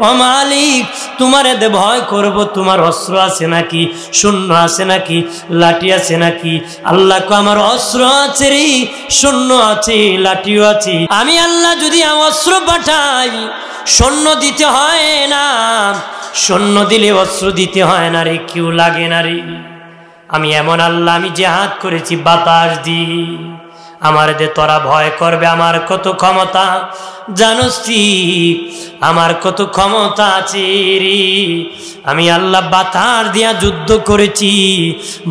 ও মালিক তোমারে দে ভয় করব, তোমার অস্ত্র আছে নাকি, শূন্য আছে নাকি, লাঠি আছে নাকি? আল্লাহ কো আমার অস্ত্র আছে রে, শূন্য আছে, লাঠিও আছে। আমি আল্লাহ যদি অস্ত্র পাঠাই সৈন্য দিতে হয় না, সৈন্য দিলে অস্ত্র দিতে হয় না রে, কেউ লাগে না রে। আমি এমন আল্লাহ, আমি জিহাদ করেছি বাতাস দি, আমার দে তোরা ভয় করবে। আমার কত ক্ষমতা জানোস তুই, আমার কত ক্ষমতা আছে রে। আমি আল্লাহ বাতাস দিয়া যুদ্ধ করেছি।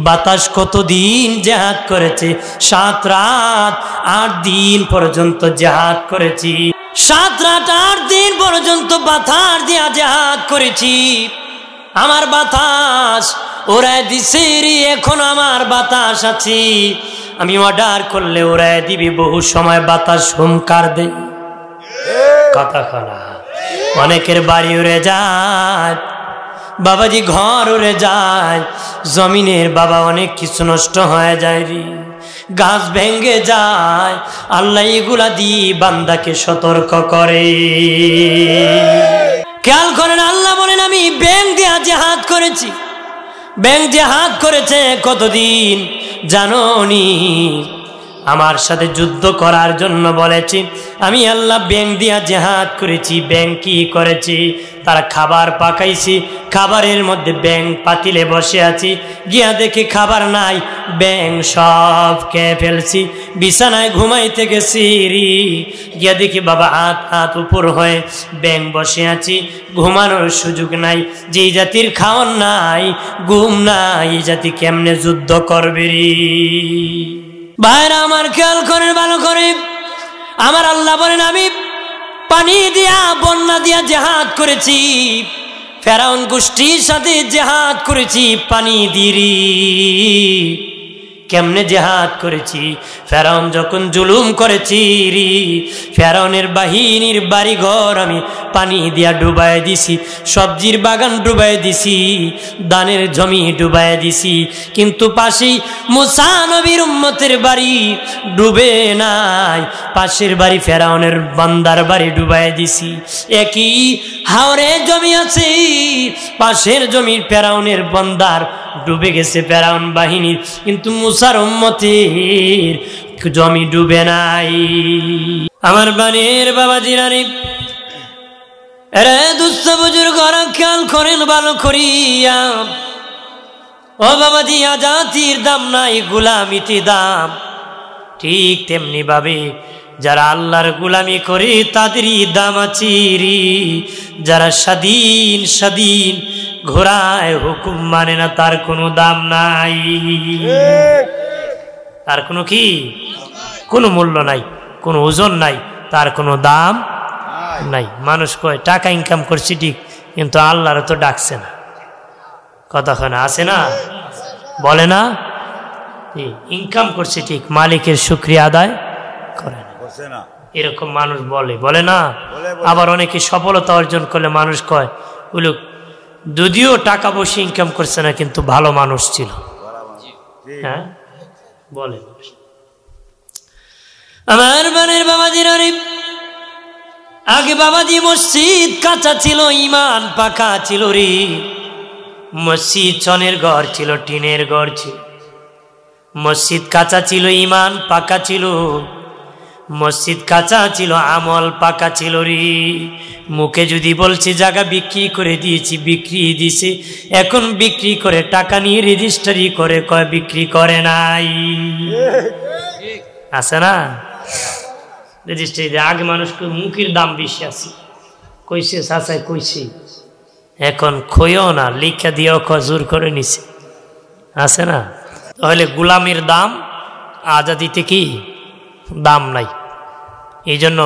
বাতাস কতদিন জিহাদ করেছে? 7 রাত 8 দিন পর্যন্ত জিহাদ করেছি। 7 রাত 8 দিন পর্যন্ত বাতাস দিয়া জিহাদ করেছি। আমার বাতাস ওরাই দিছে রে, এখন আমার বাতাস আছে। আমি অর্ডার করলে ওরাই দিবি। বহু সময় বাতাস হুমকার দেয়, কথা খানা। অনেকের বাড়ি উড়ে যায় বাবাজি, ঘর উড়ে যায়, জমিনের বাবা অনেক কিছু নষ্ট হয়ে যায় রে, গাছ ভেঙে যায়। আল্লাহ এগুলা দিয়ে বান্দাকে সতর্ক করে। খেয়াল করেন, আল্লাহ বলেন আমি ব্যাং দিয়া জিহাদ করেছি। ব্যাং জিহাদ করেছে কতদিন জানোনি? আমার সাথে যুদ্ধ করার জন্য বলেছি। আমি আল্লাহ ব্যাং দিয়া জিহাদ করেছি। ব্যাং কি করেছি? তারা খাবার পাকাইছি, খাবারের মধ্যে ব্যাং পাতিলে বসে আছি, গিয়া দেখি খাবার নাই, ব্যাং সব খেয়ে ফেলছি। বিছানায় ঘুমাইতে গেছি রি, গিয়া দেখি বাবা হাত উপর হয়ে ব্যাং বসে আছি, ঘুমানোর সুযোগ নাই। যে জাতির খাওয়ান নাই, ঘুম নাই, এই জাতি কেমনে যুদ্ধ করবে রে? ভাইরা আমার খেয়াল করেন ভালো করে। আমার আল্লাহ বলেন আমি পানি দিয়া বন্যা দিয়া জিহাদ করেছি। ফেরাউন গোষ্ঠীর সাথে জিহাদ করেছি পানি দিরি। কেমনে জিহাদ করেছি? ফেরাউন যখন জুলুম করেছি রি, ফেরাউনের বাহিনীর বাড়ি ঘর আমি পানি দিয়া ডুবাই দিছি, সবজির বাগান ডুবাই দিছি, দানের জমি ডুবাই দিছি। কিন্তু পাশেই মুসা নবীর উম্মতের বাড়ি ডুবে নাই, পাশের বাড়ি ফেরাউনের বান্দার বাড়ি ডুবাই দিছি। একই হাওরে জমি আছে, পাশের জমির ফেরাউনের বান্দার ডুবে গেছে ফেরাউন বাহিনীর, কিন্তু মুসার উম্মতের জমি ডুবে নাই। আমার বানের বাবাজিরা রে, দুস্থ বুজুর্গ খেয়াল করেন ভালো করিয়া। ও বাবাজি, আজাতির দাম নাই, গুলামিতে দাম। ঠিক তেমনি ভাবে যারা আল্লাহর গুলামি করে তাদেরই দাম আছে রে। যারা স্বাধীন ঘোড়ায় হুকুম মানে না, তার কোনো দাম নাই, তার কোনো কি কোনো মূল্য নাই, কোনো ওজন নাই, তার কোনো দাম নাই। মানুষ কয় টাকা ইনকাম করছি ঠিক, কিন্তু আল্লাহর তো ডাকছে না, কতক্ষণে আছে না, বলে না ইনকাম করছে ঠিক, মালিকের শুকরিয়া আদায় করে না, এরকম মানুষ বলে না। আবার অনেকে সফলতা অর্জন করলে মানুষ কয় ওই যদিও টাকা পয়সা ইনকাম করছে না, কিন্তু ভালো মানুষ ছিল। হ্যাঁ বলে। আমার বানের বাবাজির আগে বাবাজি মসজিদ কাঁচা ছিল, ইমান পাকা ছিল রে। মসজিদ ছনের ঘর ছিল, টিনের ঘর ছিল। মসজিদ কাঁচা ছিল, ইমান পাকা ছিল। মসজিদ কাঁচা ছিল, আমল পাকা ছিল রে। মুখে যদি বলছি জায়গা বিক্রি করে দিয়েছি, বিক্রি দিছে, এখন বিক্রি করে টাকা নিয়ে রেজিস্ট্রি করে কয় বিক্রি করে নাই, আছে না রেজিস্ট্রি। আগে মানুষকে মুখের দাম বেশি আছে, কইছে চাচাই কইছে, এখন খইও না, লিখা দিয়েও জোর করে নিছে, আছে না। তাহলে গোলামির দাম, আজাদিতে কি দাম নাই। এই জন্য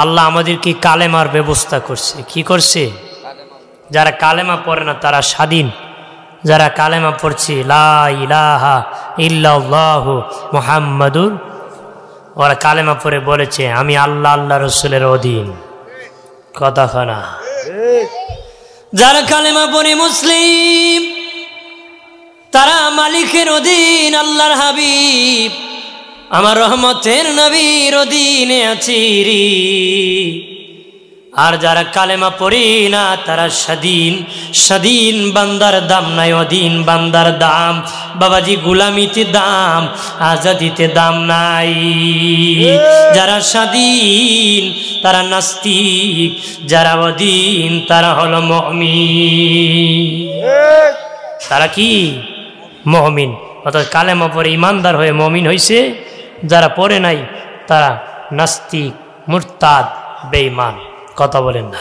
আল্লাহ আমাদেরকে কালেমার ব্যবস্থা করছে। কি করছে? যারা কালেমা পড়ে না তারা স্বাধীন, যারা কালেমা পড়ছে লা ইলাহা ইল্লাল্লাহু মুহাম্মাদুর, ওরা কালেমা পড়ে বলেছে আমি আল্লাহ আল্লাহ রসুলের অধীন, কথাখানা। যারা কালেমা পড়ে মুসলিম, তারা মালিকের অধীন, আল্লাহর হাবিব আমার রহমতের নবীর অধীনে আছি রে। আর যারা কালেমা পড়ে না তারা স্বাধীন স্বাধীন বান্দার দাম নাই, অধীন বান্দার দাম। বাবাজি গোলামিতে দাম, আজাদিতে দাম নাই। যারা স্বাধীন তারা নাস্তিক, যারা অধীন তারা হলো মুমিন। তারা কি? মুমিন। অর্থাৎ কালেমা পড়ে ইমানদার হয়ে মুমিন হইছে, যারা পড়ে নাই তারা নাস্তিক, মুরতাদ, বেঈমান। কথা বলেন না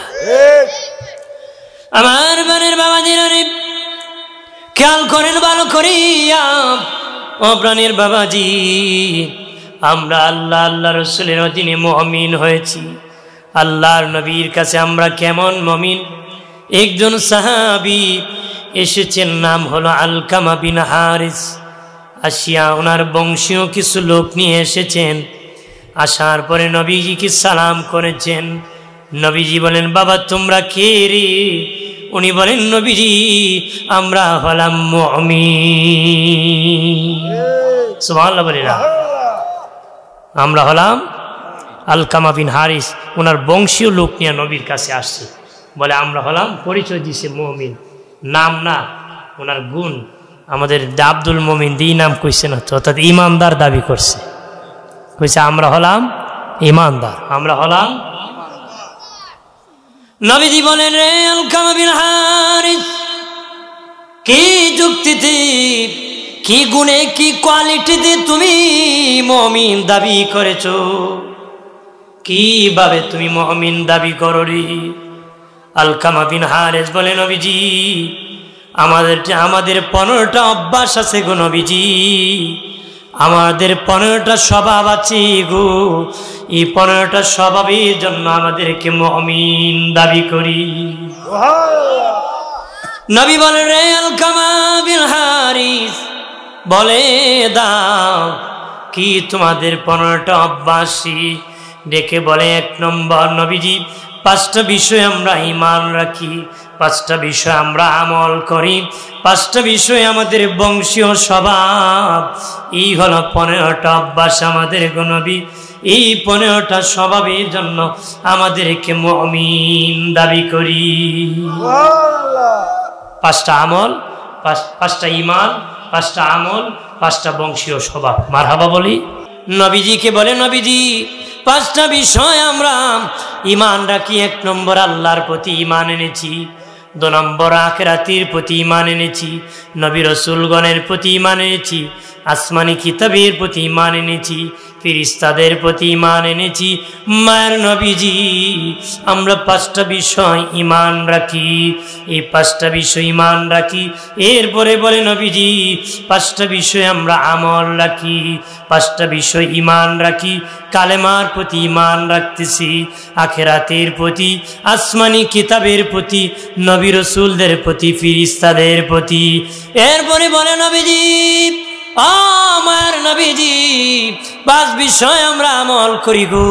আমার বানের বাবাজিরা, খেয়াল করেন ভালো করিয়া ও প্রাণের বাবাজি। আমরা আল্লাহ আল্লাহ রসুলের অধীনে মুমিন হয়েছি। আল্লাহর নবীর কাছে আমরা কেমন মুমিন? একজন সাহাবী এসেছেন, নাম হলো আলকামা বিন হারিস। আসিয়া ওনার বংশীয় কিছু লোক নিয়ে এসেছেন। আসার পরে নবীজিকে সালাম করেছেন। নবীজি বলেন, বাবা তোমরা কে রে? উনি বলেন, নবীজি আমরা হলাম মুমিন। সুবহানাল্লাহ বলি না? আমরা হলাম আলকামা বিন হারিস। ওনার বংশীয় লোক নিয়ে নবীর কাছে আসছে, বলে আমরা হলাম, পরিচয় দিছে মুমিন। নাম না, ওনার গুণ। আমাদের আব্দুল মুমিন দিই নাম কইছে না তো, অর্থাৎ ইমানদার দাবি করছে। কইছে আমরা হলাম ইমানদার, আমরা হলাম। নবীজি বলেন, রে আলকামা বিন হারিস, কি যুক্তিতে, কি গুণে, কি কোয়ালিটিতে তুমি মুমিন দাবি করেছো? কিভাবে তুমি মুমিন দাবি করো রে? আলকামা বিন হারিস বলে, নবীজি আমাদের 15টা অভ্যাস আছে গো নবীজি, আমাদের 15টা স্বভাব আছে গো। এই 15টা স্বভাবের জন্য আমাদেরকে মুমিন দাবি করি। নবী বলেন, রে আলকামা বিন হারিস, বলে দাও কি তোমাদের 15টা অভ্যাস? ডেকে বলে, 1 নম্বর নবীজি 5টা বিষয় আমরা ঈমান রাখি, 5টা বিষয় আমরা আমল করি, 5টা বিষয় আমাদের বংশীয় স্বভাব। এই হলো 15টা অভ্যাস আমাদের নবী। এই 15টা স্বভাবের জন্য আমাদেরকে মুমিন দাবি করি। 5টা আমল, 5টা ঈমান, 5টা আমল, 5টা বংশীয় স্বভাব। মারহাবা বলি। নবীজিকে বলে, নবীজি 5টা বিষয় আমরা ঈমান রাখি। 1 নম্বর আল্লাহর প্রতি ঈমান এনেছি, 2 নম্বর আখিরাতের প্রতি ঈমান এনেছি, নবী রাসূলগণের প্রতি ঈমান এনেছি, আসমানি কিতাবের প্রতি ঈমান এনেছি, ফেরেশতাদের প্রতি ঈমান এনেছি। মায়ের নবীজি আমরা 5টা বিষয় ঈমান রাখি। এই 5টা বিষয় ঈমান রাখি। এরপরে বলে নবীজি 5টা বিষয় আমরা আমল রাখি, 5টা বিষয় ঈমান রাখি। কালেমার প্রতি ঈমান রাখতেছি, আখিরাতের প্রতি, আসমানি কিতাবের প্রতি, নবী রাসূলদের প্রতি, ফেরেশতাদের প্রতি। এরপরে বলে নবীজি, আমার নবীজি 5 বিষয় আমরা আমল করি গো।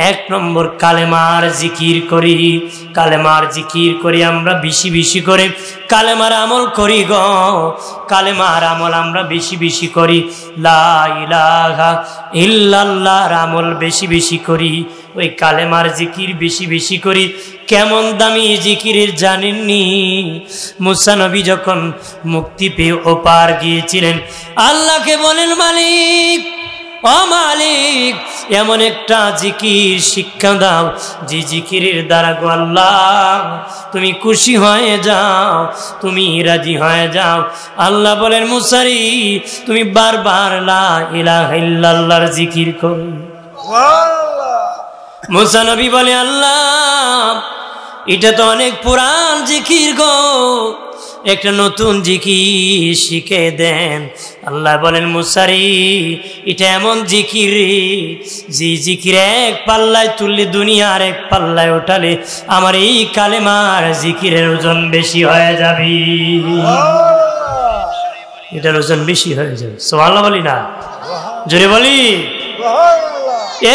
1 নম্বর কালেমার জিকির করি, কালেমার জিকির করি আমরা বেশি বেশি করে, কালেমার আমল করি গো। কালেমার আমল আমরা বেশি বেশি করি, লা ইলাহা ইল্লাল্লাহর আমল বেশি বেশি করি, ওই কালেমার জিকির বেশি বেশি করি। কেমন দামি জিকিরের জানেননি? মুসা নবী যখন মুক্তি পেয়ে ওপার গিয়েছিলেন, আল্লাহকে বলেন, মালিক ও মালিক এমন একটা জিকির শিক্ষা দাও যে জিকিরের দ্বারা গো আল্লাহ তুমি খুশি হয়ে যাও, তুমি রাজি হয়ে যাও। আল্লাহ বলেন, মুসারি তুমি বারবার লা ইলাহা ইল্লাল্লাহর জিকির করো। মুসা নবী বলে, আল্লাহ এটা তো অনেক পুরান জিকির গো, একটা নতুন জিকির শিখে দেন। আল্লাহ বলেন, মুসারি এটা এমন জিকির যে জিকির 1 পাল্লায় তুললে দুনিয়ার 1 পাল্লায় ওঠালে আমার এই কালেমার জিকিরের ওজন বেশি হয়ে যাবে, এটার ওজন বেশি হয়ে যাবে। সুবহানাল্লাহ বলি না? জোরে বলি।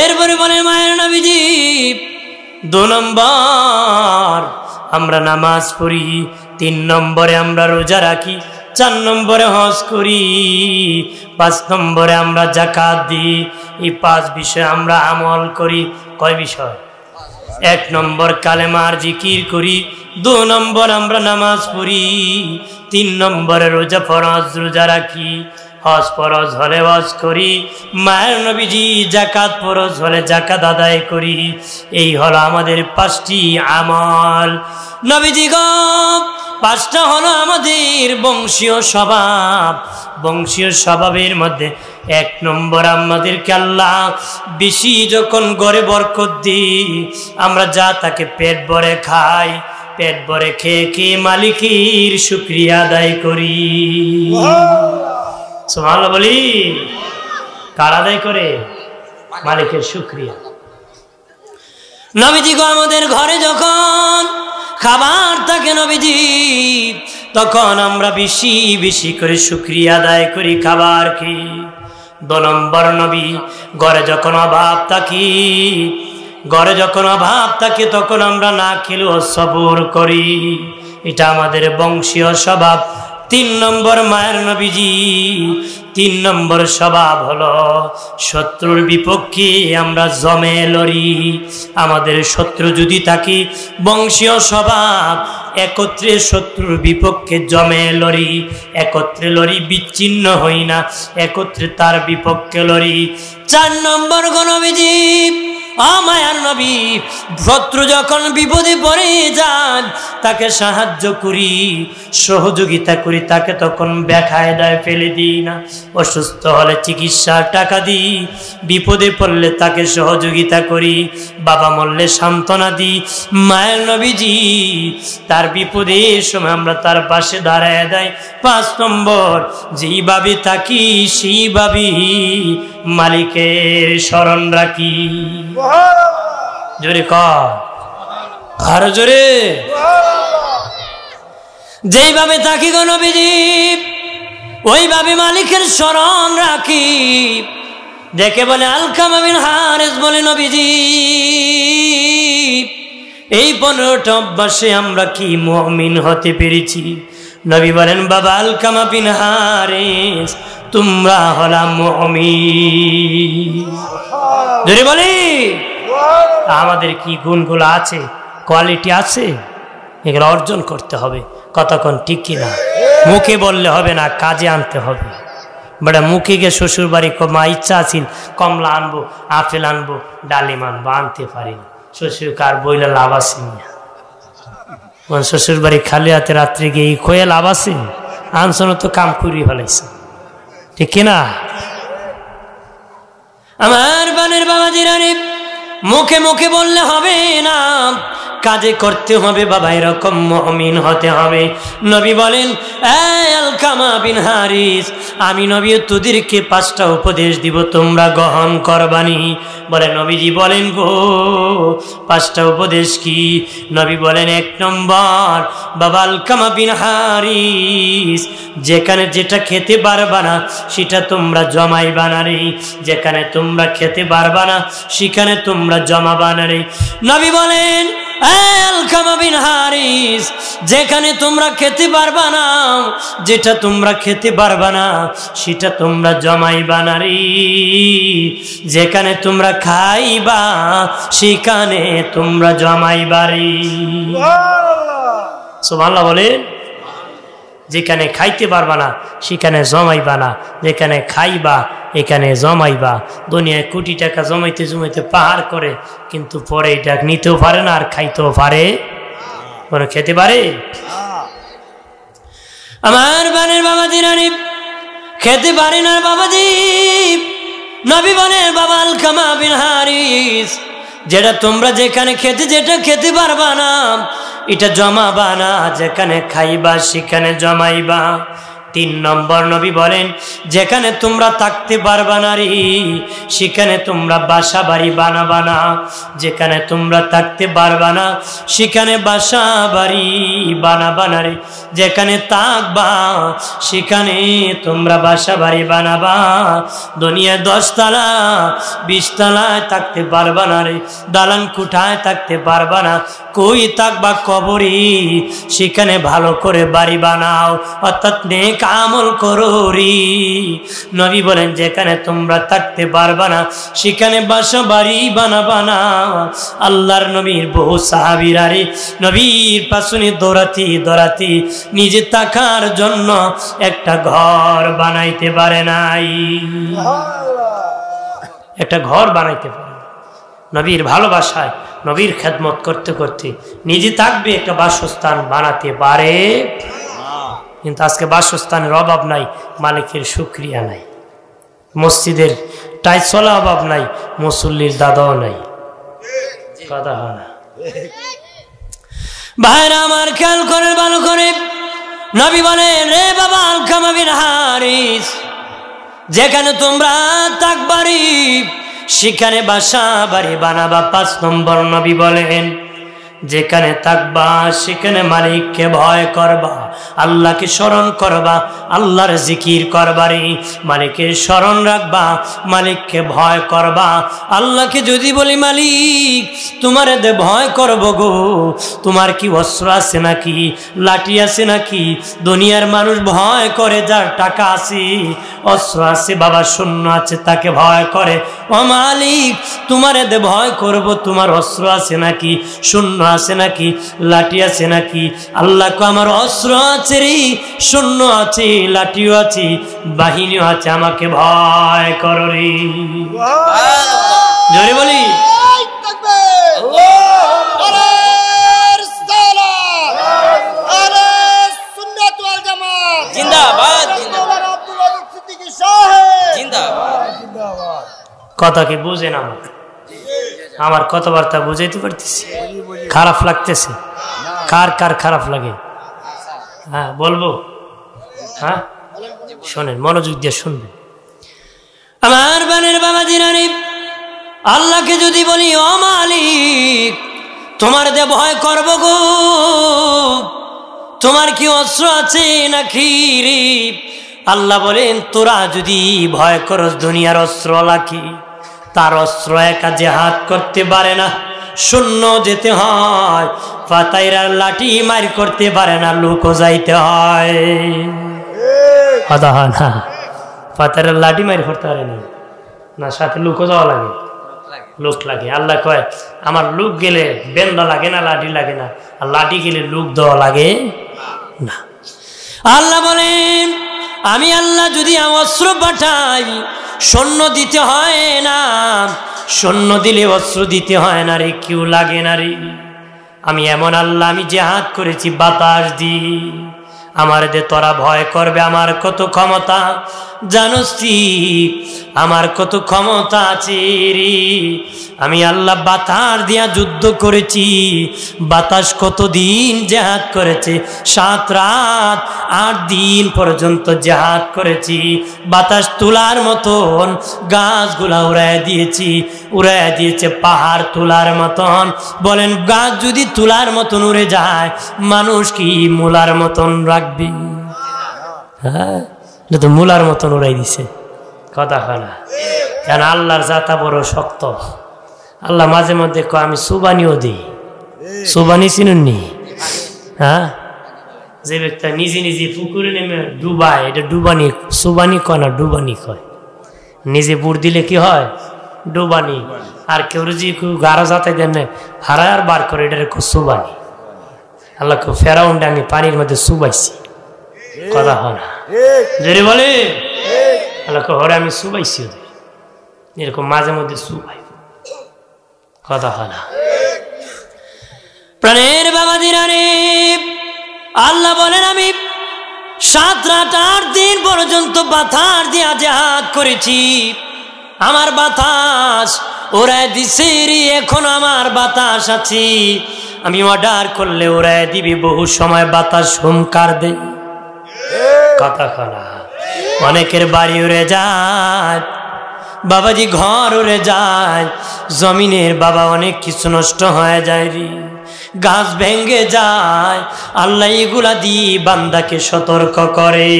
এরপরে বলে মায়ের নবীজি 2 নম্বর আমরা নামাজ পড়ি, 3 নম্বরে আমরা রোজা রাখি, 4 নম্বরে হজ করি, 5 নম্বরে আমরা যাকাত দিই। এই 5 বিষয় আমরা আমল করি। কয় বিষয়? এক নম্বর কালেমার জিকির করি, 2 নম্বর আমরা নামাজ পড়ি, 3 নম্বরে রোজা ফরজ রোজা রাখি, হজ ফরজ হলে হজ করি, মায়ের নবীজি যাকাত ফরজ হলে যাকাত আদায় করি। এই হলো আমাদের 5টি আমল। নবীজি গো 5টা হলো আমাদের বংশীয় স্বভাব। বংশীয় স্বভাবের মধ্যে 1 নম্বর আমাদেরকে আল্লাহ বেশি যখন ঘরে বরকত দিই, আমরা যা তাকে পেট ভরে খাই, পেট ভরে খেয়ে খেয়ে মালিকের শুকরিয়া আদায় করি। সুবহানাল্লাহ বলি। কার আদায় করে? মালিকের শুকরিয়া। নবীজি গো আমাদের ঘরে যখন খাবার থাকে নবীজি, তখন আমরা বেশি বেশি করে শুকরিয়া আদায় করি খাবার কি। 2 নম্বর নবী ঘরে যখন অভাব থাকি, ঘরে যখন অভাব থাকে তখন আমরা না খেলেও সবর করি, এটা আমাদের বংশীয় স্বভাব। 3 নম্বর মায়ের নবীজি 3 নম্বর স্বভাব হলো শত্রুর বিপক্ষে আমরা জমে লড়ি। আমাদের শত্রু যদি থাকে, বংশীয় স্বভাব একত্রে শত্রুর বিপক্ষে জমে লড়ি, একত্রে লড়ি, বিচ্ছিন্ন হই না, একত্রে তার বিপক্ষে লড়ি। 4 নম্বর নবীজি মায়ার নবী শত্রু যখন বিপদে পড়ে যান তাকে সাহায্য করি, সহযোগিতা করি, তাকে তখন বেকায়দায় ফেলে দিই না। অসুস্থ হলে চিকিৎসার টাকা দিই, বিপদে পড়লে তাকে সহযোগিতা করি, বাবা মরলে সান্ত্বনা দিই। মায়ের নবীজি তার বিপদের সময় আমরা তার পাশে দাঁড়ায় দেয়। 5 নম্বর যেইভাবে থাকি সেইভাবে মালিকের স্মরণ রাখি। জোরে কর, আরো জোরে। যেইভাবে থাকি গো নবীজি ওইভাবে মালিকের স্মরণ রাখি। দেখে বলে আলকামা বিন হারিস বলে নবীজি এই 15টা অভ্যাসে আমরা কি মুমিন হতে পেরেছি? নবী বলেন বাবা আলকামা বিন হারিস তোমরা হলা মুমিন। যদি বলি আমাদের কি গুণগুলো আছে, কোয়ালিটি আছে, এগুলো অর্জন করতে হবে। কতক্ষণ ঠিক কিনা? মুখে বললে হবে না, কাজে আনতে হবে। বেটা মুখে গিয়ে শ্বশুর বাড়ি মা ইচ্ছা আছিল কমলা আনবো, আপেল আনবো, ডালিম আনবো, আনতে পারি না। শ্বশুর কার বইলে লাভ আছে? শ্বশুর বাড়ি খালি হাতে রাত্রে গিয়ে খোয়ে লাভ আছে? আনছন তো কাম করি ফেলাইছে, ঠিক কিনা? আমার বানের বাবাজিরা রে, মুখে মুখে বললে হবে না, কাজে করতে হবে বাবা, এরকম মুমিন হতে হবে। নবী বলেন এই আলকামা বিন হারিস আমি নবী তোদেরকে 5টা উপদেশ দিব, তোমরা গ্রহণ করবানি। বলে নবীজি বলেন গো 5টা উপদেশ কি? নবী বলেন 1 নম্বর বাবা আলকামা বিন হারিস যেখানে যেটা খেতে পারবা না সেটা তোমরা জমাইবা না রে, যেখানে তোমরা খেতে পারবা না সেখানে তোমরা জমাবা না রে। নবী বলেন আলকামা বিন হারিস যেখানে তোমরা খেতে পারবা না, যেটা তোমরা খেতে পারবা না সেটা তোমরা জমাইবা না রে, যেখানে তোমরা খাইবা সেখানে তোমরা জমাইবা রে। সুবহানাল্লাহ বলে। যেখানে খাইতে পারবা না সেখানে জমাইবা না, যেখানে খাইবা এখানে জমাইবা। দুনিয়ায় কোটি টাকা জমাইতে জমাইতে পাহাড় করে, কিন্তু পরে এটা নিতেও পারে না আর খাইতেও পারে, কোনো খেতে পারে? আমার বানের বাবাজি রানী খেতে পারে না বাবাজি। নবী বলে বাবা আলকামা বিন হারিস যেটা তোমরা যেখানে যেটা খেতে পারবা না এটা জমাবা না, যেখানে খাইবা সেখানে জমাইবা। 3 নম্বর নবী বলেন যেখানে তোমরা থাকতে পারবা না রে সেখানে তোমরা বাসা বাড়ি বানাবা না, যেখানে তোমরা থাকতে পারবা না সেখানে বাসা বাড়ি বানাবা না রে। যেখানে থাকবা সেখানে তোমরা বাসা বাড়ি বানাবা। দুনিয়া 10 তলা 20 তলায় থাকতে পারবা না রে, দালান কোঠায় থাকতে পারবা না। কই থাকবা? কবরে। সেখানে ভালো করে বাড়ি বানাও, অর্থাৎ নেক আমল করো রে। নবী বলেন যেখানে তোমরা থাকতে পারবা না সেখানে বাসা বাড়ি বানাবা না। আল্লাহর নবীর বহু সাহাবীরা রে নবীর পাশে দৌড়াতি নিজে থাকার জন্য একটা ঘর বানাইতে পারে নাই, একটা ঘর বানাইতে পারে। নবীর ভালোবাসায় নবীর খেদমত করতে করতে নিজে থাকবে, একটা বাসস্থান বানাতে পারে। কিন্তু আজকে বাসস্থানের অভাব নাই, মালিকের শুকরিয়া নাই। মসজিদের টাইসলা অভাব নাই, মুসল্লির দাদাও নাই। কথা হয় না ভাইরা আমার, খেয়াল করে ভালো করে। নবী বলেন রে বাবা আলকামা বিন হারিস, যেখানে তোমরা থাকবারি সেখানে বাসা বাড়ি বানাবা। 5 নম্বর নবী বলেন যেখানে থাকবা সেখানে মালিককে ভয় করবা, আল্লাহকে স্মরণ করবা, আল্লাহর জিকির করবারে, মালিকের স্মরণ রাখবা, মালিককে ভয় করবা। আল্লাহকে যদি বলি মালিক তোমার দে ভয় করব গো, তোমার কি অস্ত্র আছে নাকি, লাঠি আছে নাকি? দুনিয়ার মানুষ ভয় করে যার টাকা আছে, অস্ত্র আছে, বাবা শূন্য আছে, তাকে ভয় করে। ও মালিক তোমার দে ভয় করব, তোমার অস্ত্র আছে নাকি, শূন্য আছে নাকি, লাঠি আছে নাকি? আল্লাহ কো আমার অস্ত্র আছে রে, শূন্য আছে, লাঠিও আছে, বাহিনীও আছে, আমাকে ভয় করো রে। জোরে বলি কথা কি বুঝেন? আমার কথাবার্তা বুঝাইতে পারতেছি? খারাপ লাগতেছে? কার কার খারাপ লাগে? হ্যাঁ বলবো, হ্যাঁ শোনেন, মনোযোগ দিয়ে শুনবেন। আমার বানের বাবা জিরানি, আল্লাহকে যদি বলি ও মালিক তোমার দে ভয় করব গো, তোমার কি অস্ত্র আছে নাকি রে? আল্লাহ বলেন তোরা যদি ভয় করস দুনিয়ার অস্ত্র লাকি, তার অস্ত্র একা জেহাদ করতে পারে না, শূন্য যেতে হয়, পাতাইরা লাঠি মার করতে পারে না, লোকও যাইতে হয়। কথা হয় না? পাতাইরা লাঠি মার করতে পারে না, সাথে লোকও যাওয়া লাগে, লোক লাগে। আল্লাহ কয় আমার লোক গেলে বেন্দা লাগে না, লাঠি লাগে না, আর লাঠি গেলে লোক দেওয়া লাগে না। আল্লাহ বলেন আমি আল্লাহ যদি অস্ত্র পাঠাই সৈন্য দিতে হয় না, সৈন্য দিলে অস্ত্র দিতে হয় না রে, কেউ লাগে না রে। আমি এমন আল্লাহ, আমি জিহাদ করেছি বাতাস দি, আমার দে তোরা ভয় করবে। আমার কত ক্ষমতা জানোস তুই? আমার কত ক্ষমতা আছে রে। আমি আল্লাহ বাতাস দিয়া যুদ্ধ করেছি। বাতাস কতদিন জিহাদ করেছে? 7 রাত 8 দিন পর্যন্ত জিহাদ করেছি। বাতাস তুলার মতন গাছগুলা উড়ায় দিয়েছে পাহাড় তুলার মতন। বলেন গাছ যদি তুলার মতন উড়ে যায়, মানুষ কি মূলার মতন রাখবি? হ্যাঁ, তো মূলার মতন উড়াই দিছে। কথা হয় না? কেন? আল্লাহর জাতা বড় শক্ত। আল্লাহ মাঝে মধ্যে কয় আমি সুবানিও দিই। সুবানি চিনুননি? হ্যাঁ, যে ব্যক্তি নিজে নিজে পুকুরে নেমে ডুবায়, এটা ডুবানি। সুবানি কয় না, ডুবানি কয়। নিজে বুড় দিলে কি হয়? ডুবানি। আর কেউ যদি গাঢ় জাতে দেন হারায় আর বার করে, এটা সুবানি। আল্লাহ ফেরাউন্ডে আমি পানির মধ্যে সুবাইছি। কথা হয় না? যদি বলে আল্লাহ হরে আমি সুবাইছি, এরকম মাঝে মধ্যে সুবাই। কথা হয় না? প্রাণের বাবা দিরানি, আল্লাহ বলেন আমি 7 রাত 8 দিন পর্যন্ত বাতাস দিয়া জিহাদ করেছি। আমার বাতাস ওরাই দিছে রে, এখন আমার বাতাস আছে। আমি অর্ডার করলে ওরাই দিবি। বহু সময় বাতাস হুমকার দেয়। কথা খানা, অনেকের বাড়ি উড়ে যায় বাবাজি, ঘর উড়ে যায়, জমিনের বাবা অনেক কিছু নষ্ট হয়ে যায় রে। গাছ ভেঙে যায়, আল্লাহ এগুলা দিয়ে বান্দাকে সতর্ক করে।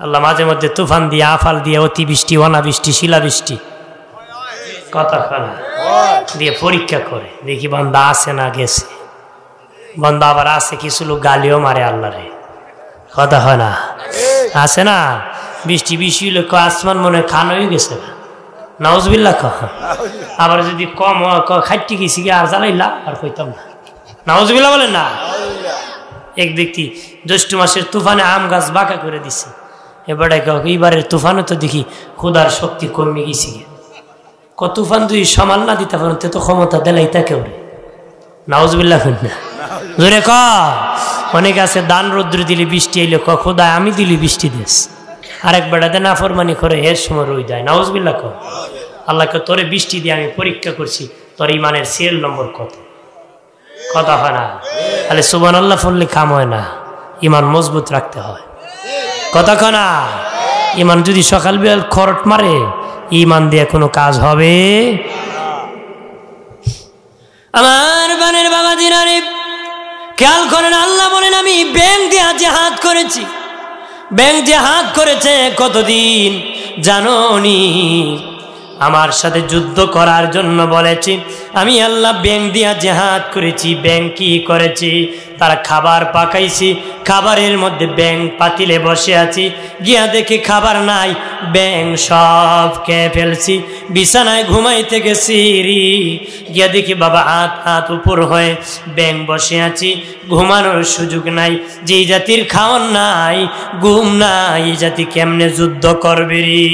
আল্লাহ মাঝে মধ্যে তুফান দিয়ে, আফাল দিয়ে, অতিবৃষ্টি, অনাবৃষ্টি, শিলাবৃষ্টি, কতক্ষণা দিয়ে পরীক্ষা করে, দেখি বান্দা আছে না গেছে। বান্দা আবার আছে, কিছু লোক গালিও মারে আল্লাহরে, কথা হয় না, আছে না। বৃষ্টি বেশি হলে আসমান মনে খান হয়ে গেছে না, নাউজুবিল্লাহ কহ। আবার যদি কম হয় খাইতে গেছি আর জ্বালাইলা আর কইতাম না, নাউজুবিল্লাহ বলেন না। এক ব্যক্তি জ্যৈষ্ঠ মাসের তুফানে আম গাছ বাঁকা করে দিছে, এবারে এইবারের তুফানে তো দেখি ক্ষুধার শক্তি কমে গেছি। তুফান তুই সামাল না দিতে পারেন, তো ক্ষমতা দিলাই তাকে ওরে, নাউজুবিল্লাহ না জোরে ক। অনেক আছে দান রৌদ্র দিলে বৃষ্টি এলে খোদায় আমি দিলি বৃষ্টি দিস, আরেক বেড়াতে নাফরমানি করে এর সময় রই দেয়, নাউজুবিল্লাহ ক। আল্লাহকে তোরে বৃষ্টি দিয়ে আমি পরীক্ষা করছি, তোর ইমানের সিরিয়াল নম্বর কত, কথা হয় না। তাহলে সুবহানাল্লাহ পড়লে কাম হয় না, ইমান মজবুত রাখতে হয়, কথা কয় না। ইমান যদি সকাল বেলা খরট মারে, ইমান দিয়ে কোনো কাজ হবে। আমার বানের বাবা দিনারে খেয়াল করেন, আল্লাহ বলেন আমি ব্যাংক দিয়ে জিহাদ করেছি। ব্যাংক জিহাদ করেছে কতদিন জানো নি? আমার সাথে যুদ্ধ করার জন্য বলেছি, আমি আল্লাহ ব্যাংক দিয়া জিহাদ করেছি। ব্যাংক কি করেছি? তারা খাবার পাকাইছি, খাবারের মধ্যে ব্যাংক পাতিলে বসে আছি, গিয়া দেখি খাবার নাই, ব্যাংক সব খেয়ে ফেলছি। বিছানায় ঘুমাইতে গেছি, গিয়া দেখি বাবা হাত উপর হয়ে ব্যাংক বসে আছি, ঘুমানোর সুযোগ নাই। যেই জাতির খাওয়ান নাই, ঘুম নাই, এই জাতি কেমনে যুদ্ধ করবে রে?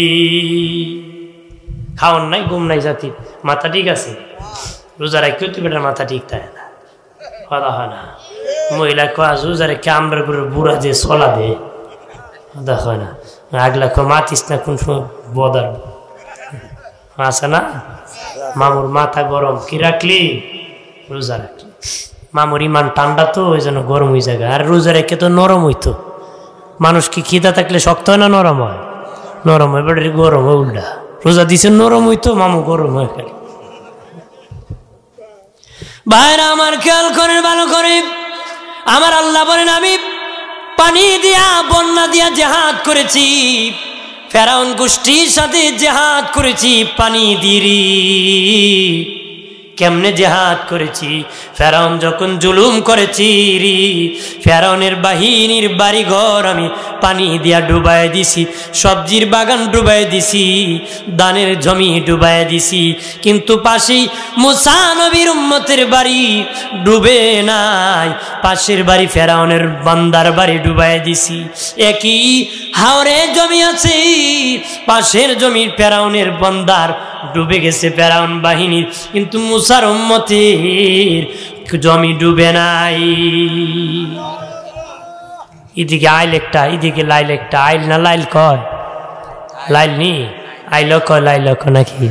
খাওয়ান নাই, ঘুম নাই, জাতি মাথা ঠিক আছে? রোজা রাখতেও তো বেটার মাথা ঠিক থাকে না, কথা হয় না। মহিলা কাজ রোজা রেখে আমরা করে বুড়া যে চলা দে, দেখা হয় না। আগলা মাতিস না কোন সময় বদার আছে না। মামুর মাথা গরম, কি রাখলি? রোজা রাখলি। মামুর ইমান ঠান্ডা তো ওই জন্য গরম হয়ে যায়, আর রোজা রেখে তো নরম হইতো। মানুষ কি খিদা থাকলে শক্ত হয় না নরম হয়? নরম হয়, বেটারি গরম হয় উল্টা। রোজা দিছে নরম হইতো, মামু গরম হয় খালি। ভাইরা আমার খেয়াল করেন ভালো করে, আমার আল্লাহ বলেন আমি পানি দিয়া বন্যা দিয়া জিহাদ করেছি, ফেরাউন গোষ্ঠীর সাথে জিহাদ করেছি পানি দিরি। কেমনে জিহাদ করেছি? ফেরাউন যখন জুলুম করেছি, ফেরাউনের বাহিনীর বাড়িঘর আমি পানি দিয়া ডুবাই দিছি, সবজির বাগান ডুবাই দিছি, দানের জমি ডুবাই দিছি। কিন্তু পাশেই মুসা নবীর উম্মতের বাড়ি ডুবে নাই, পাশের বাড়ি ফেরাউনের বান্দার বাড়ি ডুবাই দিছি। একই হাওরে জমি আছে, পাশের জমির ফেরাউনের বান্দার ডুবে গেছে ফেরাউন বাহিনীর, কিন্তু মুসার উম্মতের জমি ডুবে নাই। এদিকে আইল একটা, এদিকে লাইল একটা। আইল না লাইল কয়? লাইল নি, আইল কয়, লাইল কয় নাকি?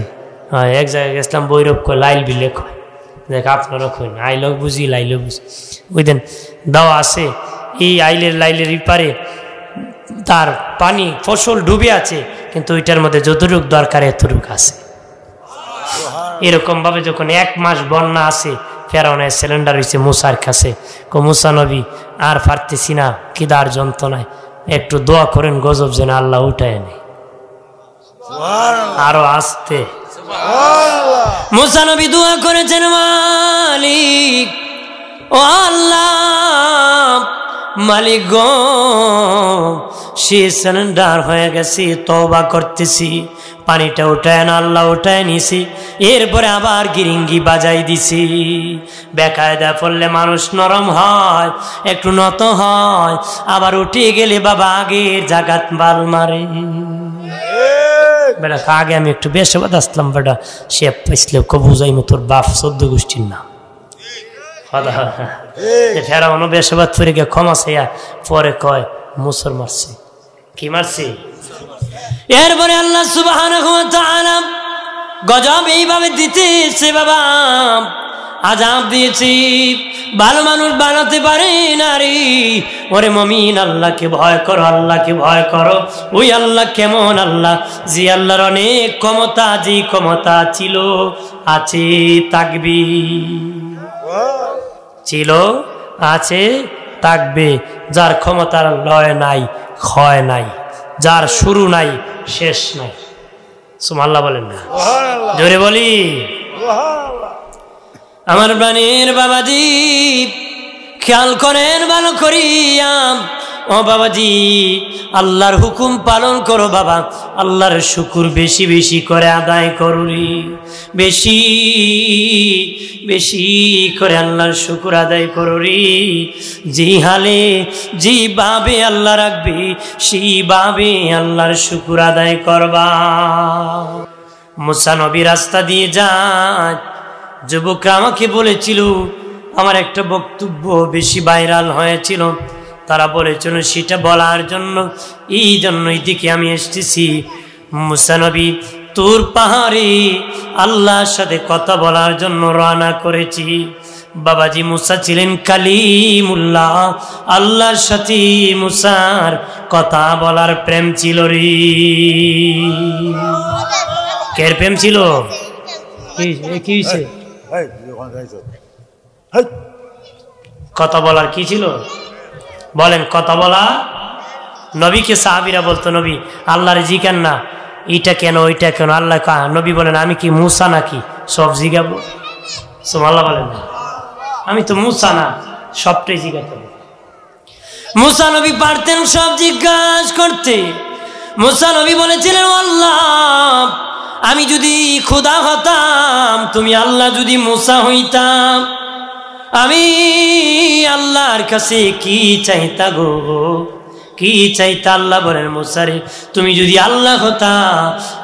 হ্যাঁ, এক জায়গায় গেছিলাম বৈরব কয়, লাইল বিলে কয়। দেখ আপনারা কয় আইল বুঝি, লাইল বুঝি। ওই দিন দাওয়া আছে, এই আইলের লাইলের পারে তার পানি ফসল ডুবে আছে, কিন্তু ওইটার মধ্যে যতটুক দরকার এতটুক আছে। এরকম ভাবে যখন 1 মাস বন্যা আছে, ফেরাউনের সিলিন্ডার হয়েছে মুসার কাছে, মুসা নবী আর পারতেছি না, খিদার যন্ত্রণায়, একটু দোয়া করেন গজব যেন আল্লাহ উঠায় নেই। আরো আসতে মুসা নবী দোয়া করেছেন, মালিক ও আল্লাহ, মালিক গো, সে সিলিন্ডার হয়ে গেছে, তওবা করতেছি, পানিটা উঠায় না, আল্লাহ উঠায় নিছি। এরপরে আবার গিরিঙ্গি বাজাই দিছি। বেকায়দা পড়লে মানুষ নরম হয়, একটু নত হয়, আবার উঠে গেলে বাবা আগের জাগাত বাল মারে। বেটা আগে আমি একটু বেশবাদ আসলাম, বেটা সে পাইছিল কবুজাইম তোর বাপ 14 গোষ্ঠীর নাম। ফেরাউনও বেশবাদ ফিরে গিয়ে ক্ষমা চাইয়া পরে কয় মুসর মারছে। কি মারছে? এরপরে আল্লাহ সুবহানাহু ওয়া তাআলা গজব এইভাবে দিতেছে বাবা, আযাব দিয়েছি, ভালো মানুষ বানাতে পারে না রে। ওরে মুমিন, আল্লাহকে ভয় করো, আল্লাহকে ভয় করো। ওই আল্লাহ কেমন আল্লাহ? যে আল্লাহর অনেক ক্ষমতা, যে ক্ষমতা ছিল, আছে, থাকবে, ছিল, আছে, থাকবে, যার ক্ষমতার লয় নাই, ক্ষয় নাই, যার শুরু নাই, শেষ নাই। সুবহানাল্লাহ বলেন না? জোরে বলি। আমার প্রাণের বাবাজি, খেয়াল করেন ভালো করিয়া। ও বাবাজি, আল্লাহর হুকুম পালন করো বাবা, আল্লাহর শুকুর বেশি বেশি করে আদায় করুরি, বেশি বেশি করে আল্লাহর শুকুর আদায় করুরি। যে হালে যেভাবে আল্লাহ রাখবে, সেইভাবে আল্লাহর শুকুর আদায় করবা। মুসা নবী রাস্তা দিয়ে যায়, যুবকরা আমাকে বলেছিল, আমার একটা বক্তব্য বেশি ভাইরাল হয়েছিল, তারা বলেছিল সেটা বলার জন্য, এই জন্যই দিকে আমি এসেছি। মুসা নবী তুর পাহাড়ে আল্লাহর সাথে কথা বলার জন্য রওনা করেছি। বাবাজি, মুসা ছিলেন কালিমুল্লাহ, আল্লাহর সাথে মুসার কথা বলার প্রেম ছিল রে। কের প্রেম ছিল? কি কথা বলার কি ছিল বলেন? কথা বলা। নবীকে সাহাবীরা বলতো, নবী আল্লাহর জিজ্ঞান না, এইটা কেন ওইটা কেন, আল্লাহ কা? নবী বলেন, আমি কি মুসা নাকি সব জিজ্ঞাবো? সুবহানাল্লাহ বলেন না? আমি তো মুসা না, সবটাই জিজ্ঞাসা করব। মুসা নবী পারতেন সব জিজ্ঞাসা করতে। মুসা নবী বলেছিলেন, আল্লাহ আমি যদি খোদা হতাম, তুমি আল্লাহ যদি মুসা হইতাম, আমি আল্লাহর কাছে কি চাইতা গো, কি চাইতা? আল্লাহ বলেন, মুসারে তুমি যদি আল্লাহ হতা,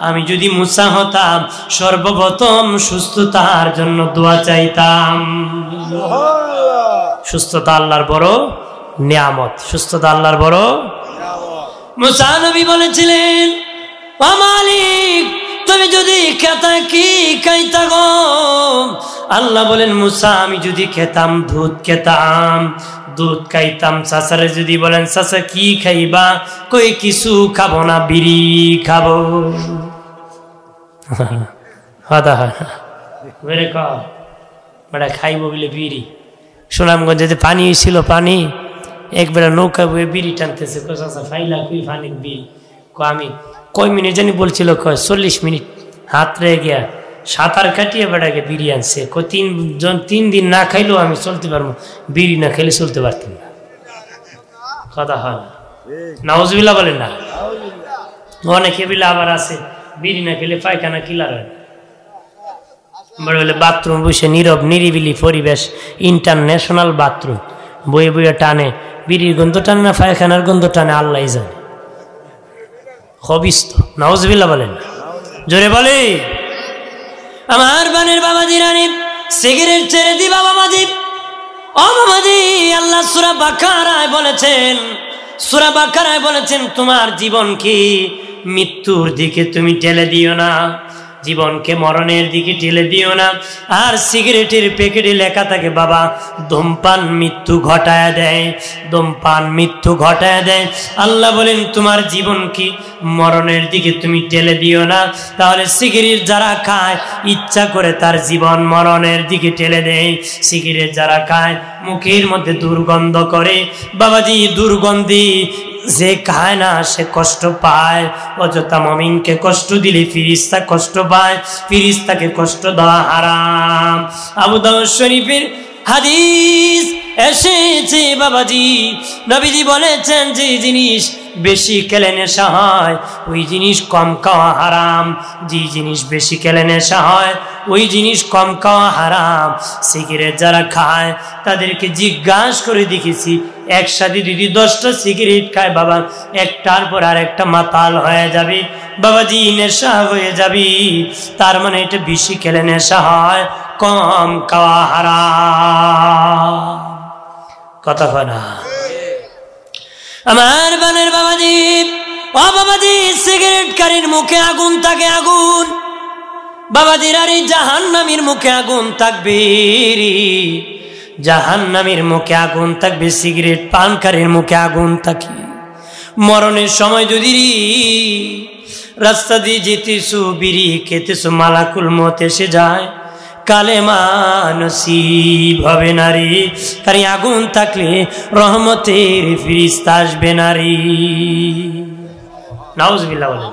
আমি যদি মুসা হতাম, সর্বপ্রথম সুস্থতার জন্য দোয়া চাইতাম। সুস্থতা আল্লাহর বড় নিয়ামত, সুস্থতা আল্লাহর বড়। মুসা নবী বলেছিলেন, ও মালিক তুমি যদি খেতা কি খাইতা গো? আল্লাহ বলেন, মুসা আমি যদি খেতাম দুধ খেতাম, দুধ খাইতাম। চাচারে যদি বলেন, চাচা কি খাইবা? কই কিছু খাবো না, বিড়ি খাবো। খাইব বলে বিড়ি। সুনামগঞ্জে যে পানি ছিল, পানি একবারে নৌকা বয়ে বিড়ি টানতেছে, চাচা ফাইলা কুই পানি বিড়ি। আমি কয় মিনিট জানি বলছিল, 40 মিনিট। হাত রে গিয়া সাঁতার কাটিয়ে বেড়াকে বিড়ি আনছে। 3 দিন না খাইলেও আমি চলতে পারবো, বিড়ি না খেলে চলতে পারতাম না। কথা হয় না? নাউজুবিল্লাহ বলেন না? অনেকে বিলে আবার আছে, বিড়ি না খেলে পায়খানা কিলার হয়। বড় হলে বাথরুম বসে নীরব নিরিবিলি পরিবেশ, ইন্টারন্যাশনাল বাথরুম, বয়ে বয়ে টানে, বিড়ির গন্ধ টানে না পায়খানার গন্ধ টানে, আল্লাহ জানে। খবিস্ত। নাউজুবিল্লাহ বলেন না? জোরে বলে। আমার বানের বাবাজি রানী, সিগারেট ছেড়ে দি বাবা মাজি। ও বাবাজি, আল্লাহ সূরা বাকারায় বলেছেন, সূরা বাকারায় বলেছেন, তোমার জীবনকে মৃত্যুর দিকে তুমি ঠেলে দিও না, জীবনকে মরণের দিকে ঠেলে দিও না। আর সিগারেটের প্যাকেটে লেখা থাকে বাবা, ধূমপান মৃত্যু ঘটায় দেয়, ধূমপান মৃত্যু ঘটায় দেয়। আল্লাহ বলেন, তোমার জীবনকে মরণের দিকে তুমি ঠেলে দিও না। তাহলে সিগারেট যারা খায় ইচ্ছা করে তার জীবন মরণের দিকে ঠেলে দেয়। সিগারেট যারা খায় মুখের মধ্যে দুর্গন্ধ করে, বাবাজি দুর্গন্ধি যে খায় না সে কষ্ট পায়। অযথা মুমিনকে কষ্ট দিলে ফেরেশতা কষ্ট পায়, ফেরেশতাকে কষ্ট দেওয়া হারাম। আবু দাউদ শরীফের হাদিস এসেছে বাবাজি, নবীজি বলেছেন যে জিনিস বেশি খেলে নেশা হয় ওই জিনিস কম খাওয়া হারাম, যে জিনিস বেশি খেলে নেশা হয় ওই জিনিস কম খাওয়া হারাম। সিগারেট যারা খায় তাদেরকে জিজ্ঞাসা করে দেখেছি, একসাথে যদি 10টা সিগারেট খায় বাবা, একটার পর আর একটা মাতাল হয়ে যাবে বাবাজি, নেশা হয়ে যাবে। তার মানে এটা বেশি খেলে নেশা হয়, কম খাওয়া হারাম। কথা কয় না? আমার বানের বাবাজি, ও বাবাজি, সিগারেট কারীর মুখে আগুন থাকে, আগুন। বাবাজির আর এই জাহান্নামীর মুখে আগুন থাকবে, জাহান্নামীর মুখে আগুন থাকবে, সিগারেট পানকারীর মুখে আগুন থাকে। মরণের সময় যদি রাস্তা দিয়ে যেতেছো, বিড়ি খেতেছো, মালাকুল মত এসে যায়, কালেমা নসিব হবে না রে। কারণ আগুন থাকলে রহমতের ফিরিস্তা আসবে না রে। নাউজুবিল্লাহ বলেন,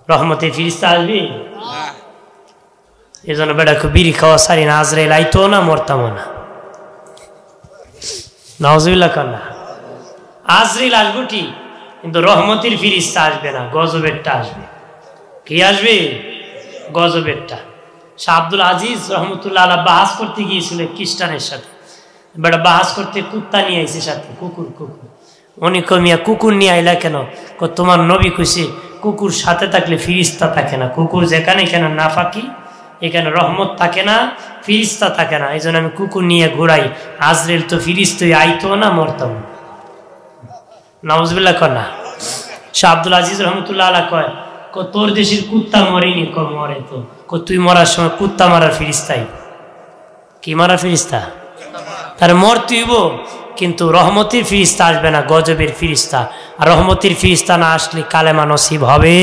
রহমতের ফিরিস্তা আসবে? এই জন্য বেটা খুব বিড়ি খাওয়া সারি না, আজরাইল আইতো না, মরতামও না। নাউজুবিল্লাহ কান্না। আজরাইল আসবো ঠিক, কিন্তু রহমতের ফিরিস্তা আসবে না, গজবেরটা আসবে। কি আসবে? গজবেরটা। শাহ আব্দুল আজিজ রহমতুল্লাহ আলাইহি বাহাস করতে গিয়েছিল খ্রিস্টানের সাথে। বেটা বাহাস করতে কুত্তা নিয়ে আইছে সাথে, কুকুর। উনি কমিয়া কুকুর নিয়ে আইলা কেন? তোমার নবী কইছে কুকুর সাথে থাকলে ফিরিস্তা থাকে না। কুকুর যেখানে কেন নাফাকি, এখানে রহমত থাকে না, ফিরিস্তা থাকে না, এই জন্য আমি কুকুর নিয়ে ঘোরাই। আজরাইল তো ফিরিস্তা আইতো না, মরতাম। নাউজুবিল্লাহ কন্যা। শাহ আব্দুল আজিজ রহমতুল্লাহ আলাইহি কয়, তোর দেশের কুত্তা মরেনি? মরে তো। তুই মরার সময় কুত্তা মারার ফিরিস্তাই। কি মারার ফিরিস্তা? তার মর তুইব, কিন্তু রহমতের ফিরিস্তা আসবে না, গজবের ফিরিস্তা। আর রহমতের ফিরিস্তা না আসলে কালেমা নসিব হবে।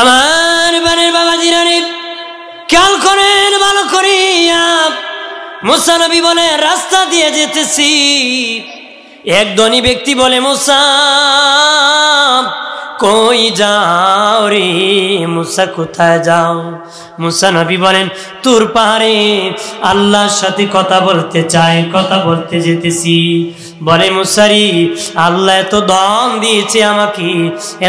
আমার বানের বাবাজিরা রে, খেয়াল করেন ভালো করিয়া। মুসা নবী বলে রাস্তা দিয়ে যেতেছি, এক ধনী ব্যক্তি বলে মুসা কই যাও রে? মুসা কোথায় যাও? মুসা নবী বলেন তুর পাহাড়ে আল্লাহর সাথে কথা বলতে চাই, কথা বলতে যেতেছি। বলে মুসারি, আল্লাহ এত ধন দিয়েছে আমাকে,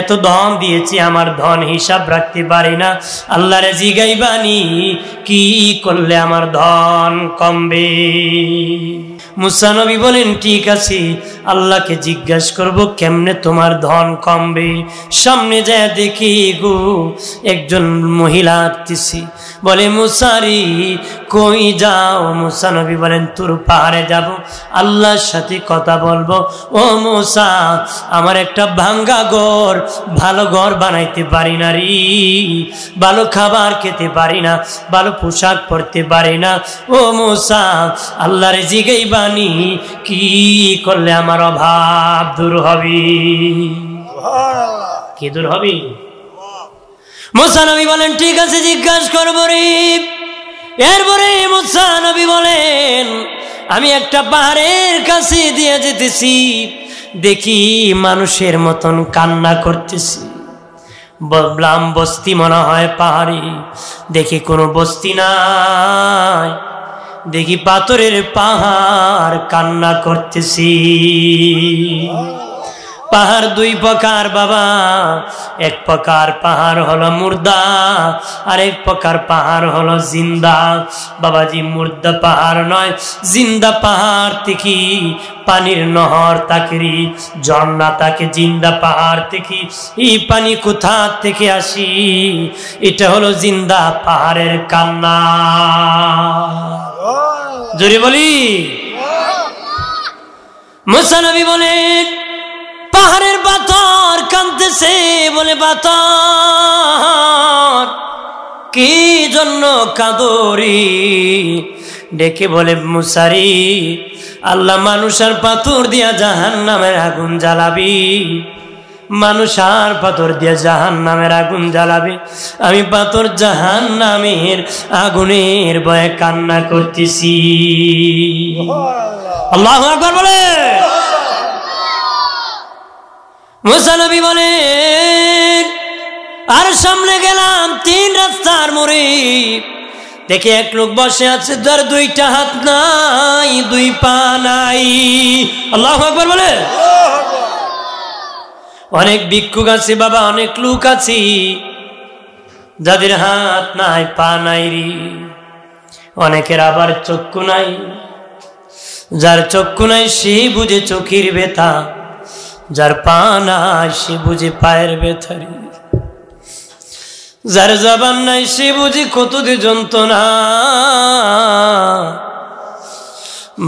এত ধন দিয়েছে, আমার ধন হিসাব রাখতে পারি না। আল্লাহরে জিগাইবানি কি করলে আমার ধন কমবে? মুসা নবী বলেন ঠিক আছে, আল্লাহকে জিজ্ঞাসা করব কেমনে তোমার ধন কমবে। সামনে যায় দেখি গো একজন মহিলা আসতেছি। বলে মুসারি কই যাও? মুসা নবী বলেন তুর পাহাড়ে যাব, আল্লাহর সাথে কথা বলবো। ও মুসা, আমার একটা ভাঙ্গা ঘর, ভালো ঘর বানাইতে পারি না রে, ভালো খাবার খেতে পারি না, ভালো পোশাক পরতে পারি না। ও মুসা, আল্লাহরে জিগাইবানি কি করলে আমার অভাব দূর হবে? কি দূর হবে? মুসা নবী বলেন ঠিক আছে, জিজ্ঞাসা করবো রে। এরপরে মুসা নবী বলেন আমি একটা পাহাড়ের কাছে দিয়ে যেতেছি, দেখি মানুষের মতন কান্না করতেছি। বললাম বস্তি মনে হয় পাহাড়ি, দেখি কোনো বস্তি নাই, দেখি পাথরের পাহাড়, কান্না করতেছি। পাহাড় দুই প্রকার বাবা, এক প্রকার পাহাড় হলো মুর্দা, আর এক প্রকার পাহাড় হলো জিন্দা। বাবাজি মুর্দা পাহাড় নয়, জিন্দা পাহাড় থেকে পানির নহর তাকেরি, ঝর্ণা তাকে। জিন্দা পাহাড় থেকে এই পানি কোথা থেকে আসি? এটা হলো জিন্দা পাহাড়ের কান্না। জোরে বলি। মুসা নবী বলেন পাহাড়ের পাথর কাঁদতেছে। বলে পাথর কি জন্য কাঁদরি? ডেকে বলে মুসারি, আল্লাহ মানুষ আর পাথর দিয়া জাহান্নামের আগুন জ্বালাবি, মানুষ আর পাথর দিয়া জাহান্নামের আগুন জ্বালাবে। আমি পাথর জাহান্নামের আগুনের ভয়ে কান্না করতেছি। আল্লাহু আকবার বলে। মুসা নবী বলেন আর সামনে গেলাম, 3 রাস্তার মোড়ে দেখি এক লোক বসে আছে, তার 2টা হাত নাই, 2 পা নাই। আল্লাহু আকবার বলে। অনেক ভিক্ষুক আছে বাবা, অনেক লোক আছে যাদের হাত নাই, পা নাই রে। অনেকের আবার চক্ষু নাই, যার চক্ষু নাই সে বুঝে চোখের ব্যথা, যার পা নাই সে বুঝে পায়ের ব্যথা রে। যার জবান নাই সে বুঝে কত যে যন্ত্রণা।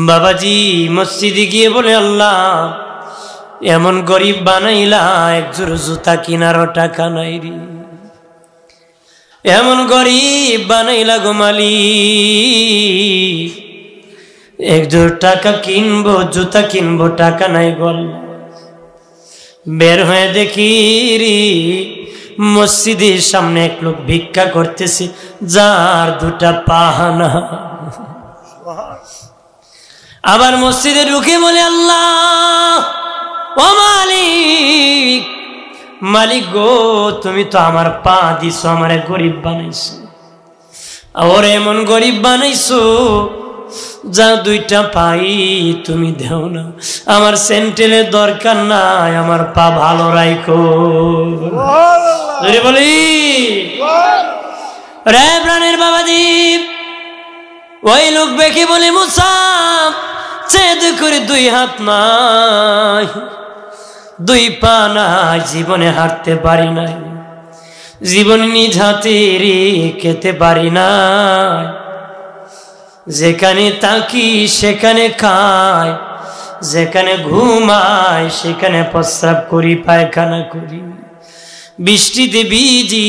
বাবাজি মসজিদে গিয়ে বলে আল্লাহ এমন গরিব বানাইলা একজোড় জুতা কিনারও টাকা নাই রে, এমন গরিব বানাইলা গো মালিক, একজোড় টাকা কিনবো জুতা কিনবো টাকা নাই গল। বের হয়ে দেখি রে মসজিদের সামনে এক লোক ভিক্ষা করতেছে, যার দুটা পাহানা। আবার মসজিদে ঢুকে বলে আল্লাহ ও মালিক, মালিক গো তুমি তো আমার পা দিছো, আমার গরিব বানাইছো, ওর এমন গরিব বানাইছো যা দুইটা পাই তুমি দেও না, আমার সেন্টেলের দরকার নাই, আমার পা ভালো রাখো। বলি রে প্রাণের বাবাদীপ, ওই লোক বেঁকে বলে মুসাব চেদ করে দুই হাত নাই, দুই পা নাই, জীবনে হাঁটতে পারি নাই, জীবন নিজ হাতে খেতে পারি নাই, যেখানে তাকি সেখানে খায়, যেখানে ঘুমায় সেখানে প্রস্রাব করি, পায়খানা করি, বৃষ্টিতে ভিজি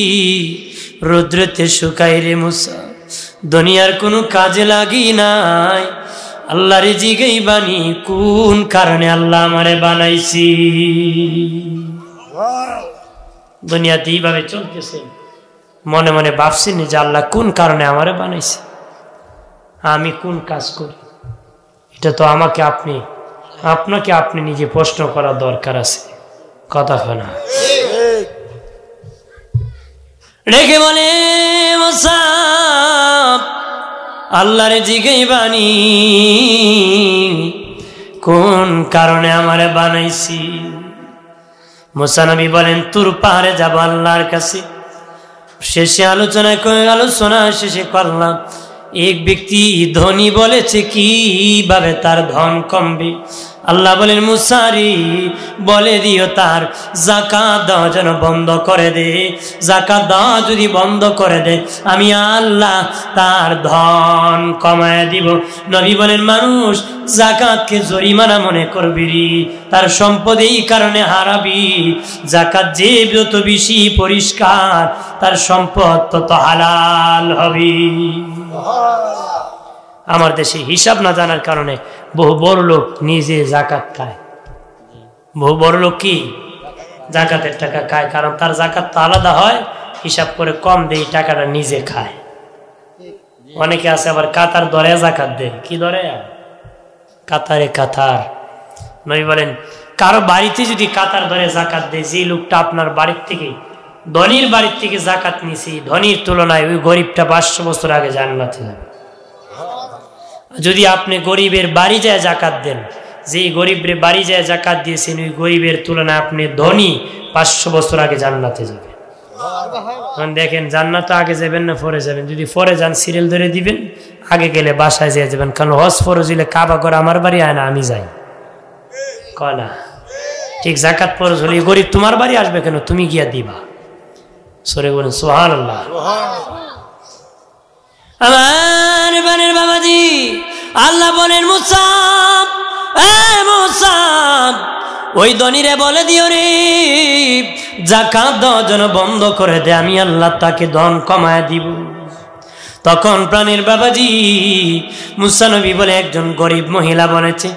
রৌদ্রতে শুকাই রে মুসা, দুনিয়ার কোনো কাজে লাগি নাই, আল্লাহর জিগাই বানি কোন কারণে আল্লাহ আমারে বানাইছি। দুনিয়াতে এইভাবে চলতেছে, মনে মনে ভাবছেন যে আল্লাহ কোন কারণে আমারে বানাইছে, আমি কোন কাজ করি, এটা তো আমাকে আপনাকে আপনি নিজে প্রশ্ন করা দরকার আছে। কথা হয় না রেখে বলে আল্লাহরে জিগাই বানি কোন কারণে আমারে বানাইছি। মুসা নবী বলেন তুর পাহাড়ে যাব আল্লাহর কাছে। শেষে আলোচনা শেষে করলাম, এক ব্যক্তি ধনী বলেছে কিভাবে তার ধন কমবে। আল্লাহ বলেন মুসারি বলে দিও তার যাকাত দেওয়া যেন বন্ধ করে দে, যাকাত দেওয়া যদি বন্ধ করে দে আমি আল্লাহ তার ধন কমায় দিব। নবী বলেন মানুষ যাকাতকে জরিমানা মনে করবি, তার সম্পদ এই কারণে হারাবি, যাকাত যে যত বেশি পরিষ্কার তার সম্পদ তত হালাল হবে। আমার দেশে হিসাব না জানার কারণে বহু বড় লোক নিজে যাকাত খায়। বহু বড় লোক কি যাকাতের টাকা খায়, কারণ তার যাকাত তো আলাদা হয়, হিসাব করে কম দেয়, টাকাটা নিজে খায়। অনেকে আছে আবার কাতার দরে যাকাত দেয়। কি দরে? কাতারে কাতার। নবী বলেন কারো বাড়িতে যদি কাতার দরে যাকাত দেয়, যে লোকটা আপনার বাড়ির থেকে ধনীর বাড়ির থেকে যাকাত নিছি, ধনীর তুলনায় ওই গরিবটা 500 বছর আগে জান্নাতে যাবে। যদি আপনি গরিবের বাড়ি যায় যাকাত দেন, যেই গরিবের বাড়ি যায় যাকাত দিয়েছেন ওই গরিবের তুলনায় আপনি ধনী 500 বছর আগে জান্নাতে যাবে। দেখেন জান্নাত আগে যাবেন না পরে যাবেন? যদি পরে যান সিরিয়াল ধরে দিবেন, আগে গেলে বাসায় যেয়ে যাবেন, কারণ হজ ফরজ হইলে কাবা করে আমার বাড়ি আয় না, আমি যাই কয় না। ঠিক জাকাত ফরজ হলে গরিব তোমার বাড়ি আসবে কেন, তুমি গিয়া দিবা। সরে বলেন সুবহানাল্লাহ। আমার বানের বাবাজি আল্লাহ বলেন মুসাব মুসাব ওই ধনীরে বলে দিও রে যাকাত দেওয়ার জন্য বন্ধ করে দে, আমি আল্লাহ তাকে ধন কমায় দিব। তখন প্রাণের বাবাজি মুসা নবী বলে একজন গরিব মহিলা বলেছে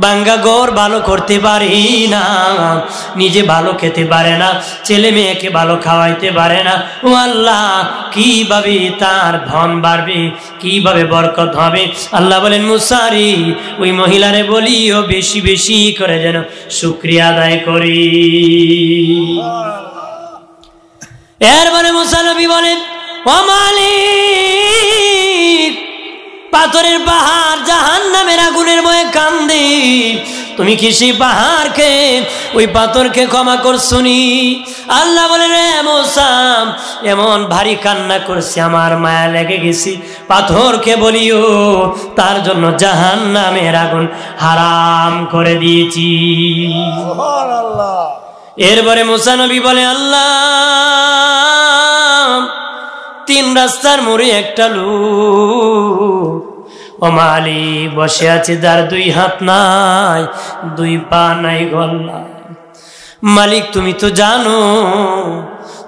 বাঙ্গা ঘর ভালো করতে পারি না, নিজে ভালো খেতে পারে না, ছেলে মেয়েকে ভালো খাওয়াইতে পারে না, ও আল্লাহ কিভাবে তার ধন বাড়বে, কিভাবে বরকত হবে? আল্লাহ বলেন মুসারি ওই মহিলারে বলিও বেশি বেশি করে যেন শুকরিয়া আদায় করি। এরপরে মুসা নবী বলেন ও মালিক পাথরের পাহাড় জাহান্নামের আগুনের ভয়ে কান্দে, তুমি কি সেই পাহাড়কে ওই পাথরকে ক্ষমা করছুনি? আল্লাহ বলেন রে মুসা এমন ভারী কান্না করছে আমার মায়া লেগে গেছি, পাথরকে বলিও তার জন্য জাহান্নামের আগুন হারাম করে দিয়েছি। সুবহানাল্লাহ। এরপরে মুসা নবী বলে আল্লাহ 3 রাস্তার মোড়ে একটা লোক ও মালিক বসে আছে, যার 2 হাত নাই, 2 পা নাই, গলা মালিক তুমি তো জানো,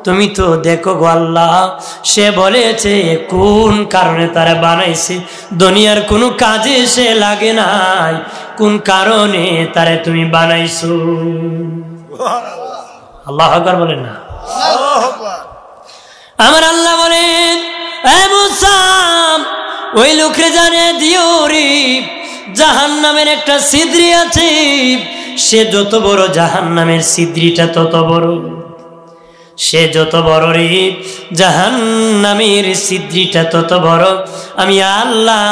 তুমি তো দেখো গো আল্লাহ, সে বলেছে কোন কারণে তারা বানাইছে, দুনিয়ার কোনো কাজে সে লাগে নাই, কোন কারণে তারে তুমি বানাইছো। আল্লাহু আকবার বলেন না। আমার আল্লাহ বলেন, এ মুসা ওই লোকরে জানিয়ে দিও রে, জাহান্নামের একটা ছিদ্রি আছে, সে যত বড় জাহান্নামের ছিদ্রিটা তত বড়, সে যত বড় রে জাহান্নামের ছিদ্রিটা তত বড়, আমি আল্লাহ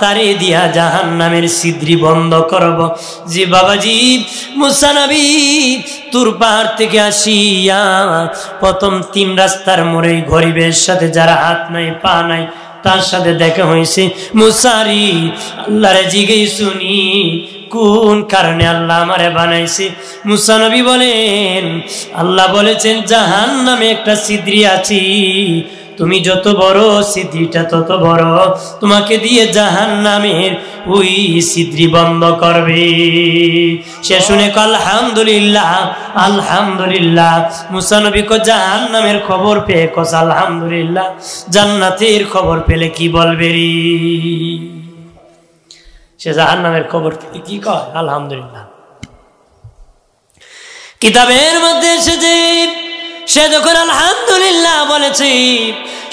তারে দিয়া জাহান্নামের ছিদ্রি বন্ধ করব। জি বাবাজি মুসা নবী তুর পাহাড় থেকে আসিয়া প্রথম 3 রাস্তার মোড়ে গরিবের সাথে যারা হাত নাই পা নাই তার সাথে দেখা হয়েছে। মুসারি আল্লাহরে জিজ্ঞেস শুনি কোন কারণে আল্লাহ আমারে বানাইছে। মুসা নবী বলেন, আল্লাহ বলেছেন জাহান্নামে একটা ছিদ্রি আছে, তুমি যত বড় ছিদ্রিটা তত বড়, তোমাকে দিয়ে জাহান্নামের ওই ছিদ্রি বন্ধ করবে। সে শুনে কল আলহামদুলিল্লাহ আলহামদুলিল্লাহ। মুসা নবী কো জাহান্নামের খবর পেয়ে কস আলহামদুলিল্লাহ, জান্নাতের খবর পেলে কি বলবে রে? সে জাহান্নামের খবর পেলে কি কয়? আলহামদুলিল্লাহ। কিতাবের মধ্যে এসেছে সে যখন আলহামদুলিল্লাহ বলেছে,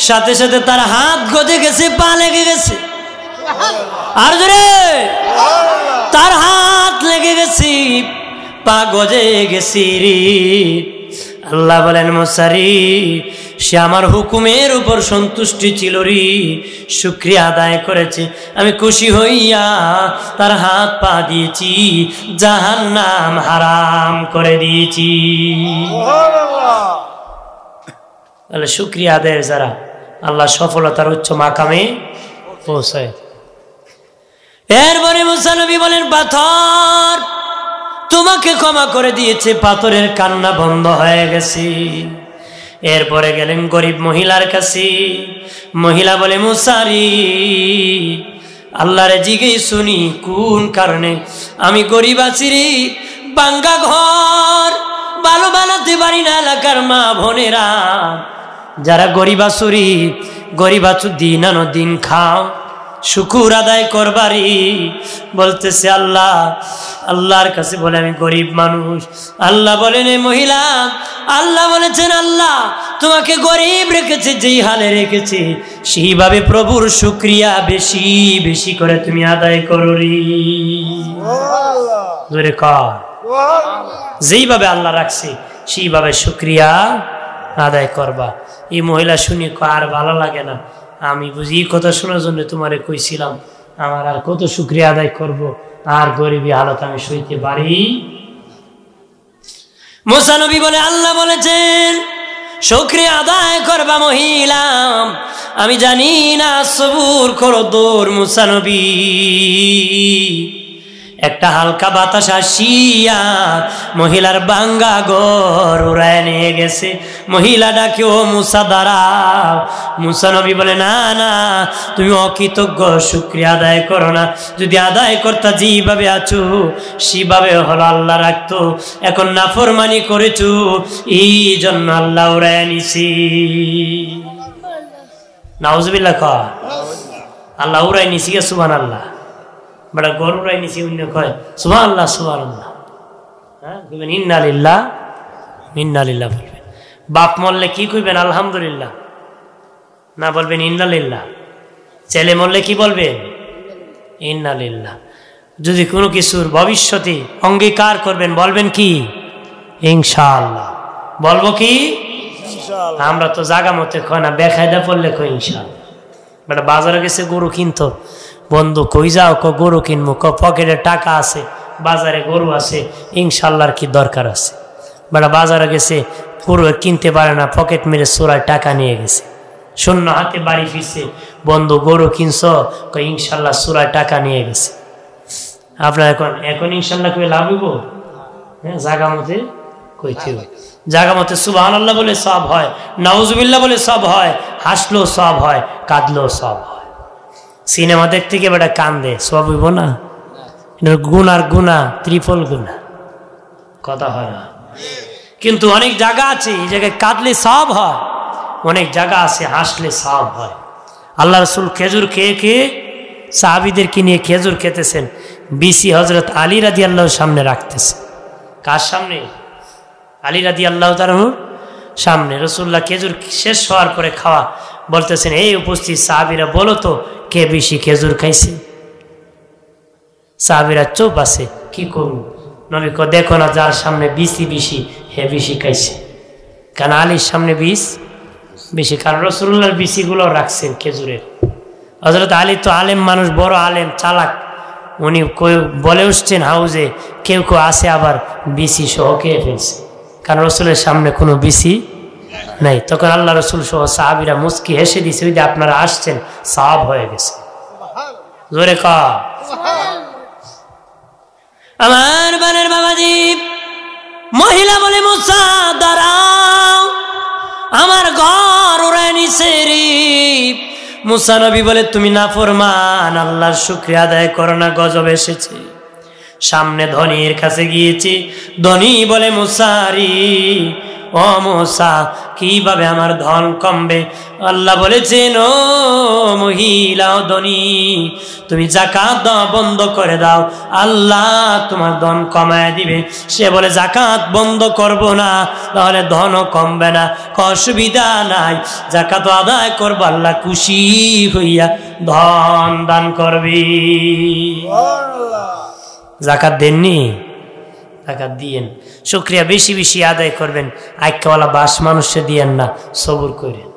সাথে সাথে তার হাত গজে গেছে, পা লেগে গেছে, আর জোরে তার হাত লেগে গেছে, পা গজে গেছে রে। আল্লাহ বলেন মুসারি, সে আমার হুকুমের উপর সন্তুষ্টি ছিল রে, শুকরিয়া আদায় করেছে, আমি খুশি হইয়া তার হাত পা দিয়েছি, জাহান্নাম হারাম করে দিয়েছি। তাহলে শুকরিয়া আদায়ের যারা আল্লাহ সফলতার উচ্চ মাকামে পৌঁছায়। এরপরে মুসা নবী বলেন, পাথর তোমাকে ক্ষমা করে দিয়েছে, পাথরের কান্না বন্ধ হয়ে গেছে। এরপরে গেলেন গরিব মহিলার কাছে। মহিলা বলে, মুসারি আল্লাহরে জিজ্ঞেস শুনি কোন কারণে আমি গরিব আছি রে, ভাঙ্গা ঘর ভালো বানাতে পারি না, এলাকার মা বোনেরা যারা গরিব আছুরি, গরিব আছু দিন আনো দিন খাও, শুকুর আদায় করবারি। বলতেছে আল্লাহ, আল্লাহর কাছে বলে আমি গরিব মানুষ। আল্লাহ বলেন, এই মহিলা আল্লাহ বলেছেন আল্লাহ তোমাকে গরিব রেখেছে, যেই হালে রেখেছে সেইভাবে প্রভুর শুকরিয়া বেশি বেশি করে তুমি আদায় করো রে। জোরে কর, যেইভাবে আল্লাহ রাখছে সেইভাবে শুকরিয়া আদায় করবা। এই মহিলা শুনি আর ভালো লাগে না, আমি বুঝি কথা শোনার জন্য তোমারে কইছিলাম, আমার আর কত শুকরিয়া আদায় করব, আর গরিবী হালত আমি সইতে পারি। মুসা নবী বলে, আল্লাহ বলেছেন শুকরিয়া আদায় করবা মহিলা, আমি জানি না সবুর করো দৌড়। মুসা নবী একটা হালকা বাতাস আসিয়া মহিলার ভাঙ্গা ঘর উড়ায় নিয়ে গেছে। মহিলা ডাকে, ও মুসা দাঁড়াও। মুসা নবী বলে, না না তুমি অকৃতজ্ঞ, শুকরিয়া আদায় করো না, যদি আদায় করতা যেভাবে আছো সেভাবে হলো আল্লাহ রাখতো, এখন নাফরমানি করেছো এই জন্য আল্লাহ উড়ায় নিছি। নাউজুবিল্লাহ কর, আল্লাহ উড়াই নিছি গে, সুবহানাল্লাহ। বড় গরুরাই নিচে অন্য কয় সুবহানাল্লাহ সুবহানাল্লাহ, হ্যাঁ কইবেন ইন্না লিল্লাহ ইন্না লিল্লাহ বলবেন। বাপ মরলে কি কইবেন? আলহামদুলিল্লাহ না বলবেন ইন্না লিল্লাহ। ছেলে মরলে কি বলবেন? ইন্না লিল্লাহ। যদি কোনো কিছুর ভবিষ্যতে অঙ্গীকার করবেন বলবেন কি? ইনশাআল্লাহ। বলবো কি? ইনশাআল্লাহ। আমরা তো জায়গা মতে কয় না, বেকায়দা পড়লে কই ইনশাআল্লাহ। বেটা বাজারে গেছে গরু কিনতো, বন্ধু কই যাও? ক গরু কিনবো। ক পকেটে টাকা আছে, বাজারে গরু আছে, ইনশাল্লাহর কি দরকার আছে? বেটা বাজারে গেছে, গরু কিনতে পারে না, পকেট মেরে চোরায় টাকা নিয়ে গেছে, শূন্য হাতে বাড়ি ফিরছে। বন্ধু গরু কিনছ? ক ইনশাল্লাহ চোরায় টাকা নিয়ে গেছে। আপনার এখন ইনশাল্লাহ কই লাভ হইব? হ্যাঁ জাগা মতে কইতে হবে। জাগা মতে সুবহানাল্লাহ বলে সব হয়, নাউজুবিল্লাহ বলে সব হয়, হাসলেও সব হয়, কাঁদলেও সব হয়। সিনেমা দেখতে গিয়ে বেটা কান্দে, সব হইব না? গুনার গুণা, ত্রিপল গুণা, কথা হয় না। কিন্তু অনেক জায়গা আছে এই জায়গায় কাঁদলে সওয়াব হয়, অনেক জায়গা আছে হাসলে সওয়াব হয়। আল্লাহ রাসূল খেজুর খেয়ে খেয়ে সাহাবীদেরকে নিয়ে খেজুর খেতেছেন, বিসি হযরত আলী রাদিয়াল্লাহু সামনে রাখতেছে। কার সামনে? আলী রাদিয়াল্লাহু তাআলার সামনে। রাসূলুল্লাহ খেজুর শেষ হওয়ার পরে খাওয়া বলতেছেন, এই উপস্থিত সাহাবীরা বলো তো কে বেশি খেজুর খাইছে? সাহাবীরা চুপ আছে, কি করব? নবী কো দেখো না যার সামনে বিসি বেশি হে বেশি খাইছে। কারণ আলীর সামনে বিষ বেশি, কারণ রাসূলুল্লাহর বিসিগুলো রাখছেন খেজুরের। হযরত আলী তো আলেম মানুষ, বড় আলেম, চালাক, উনি বলে উঠছেন হাউজে, কেউ কেউ আসে আবার বিসি সহ খেয়ে ফেলছে, কারণ রসুলের সামনে কোনো বিসি নাই। তখন আল্লাহ রসুল সহ সাহাবীরা মুস্কি হেসে দিছে, ওই যে আপনারা আসছেন সওয়াব হয়ে গেছে। জোরে কা আমার বানের বাবাজি। মহিলা বলে মুসা দাঁড়াও, আমার ঘর ওরা নিছে রে। মুসা নবী বলে তুমি নাফরমান, আল্লাহর শুকরিয়া আদায় করো না, গজব এসেছে। সামনে ধনীর কাছে গিয়েছে, ধনী বলে মুসারি ও মুসা কিভাবে আমার ধন কমবে? আল্লাহ বলেছেন ও মহিলা ও ধনী, তুমি যাকাত দেওয়া বন্ধ করে দাও, আল্লাহ তোমার ধন কমায় দিবে। সে বলে যাকাত বন্ধ করব না, তাহলে ধনও কমবে না। অসুবিধা নাই, যাকাত আদায় করবো, আল্লাহ খুশি হইয়া ধন দান করবি। যাকাত দেননি? যাকাত দিয়েন, শুকরিয়া বেশি বেশি আদায় করবেন। আইক্কাওয়ালা বাস মানুষে দিয়েন না, সবুর করেন।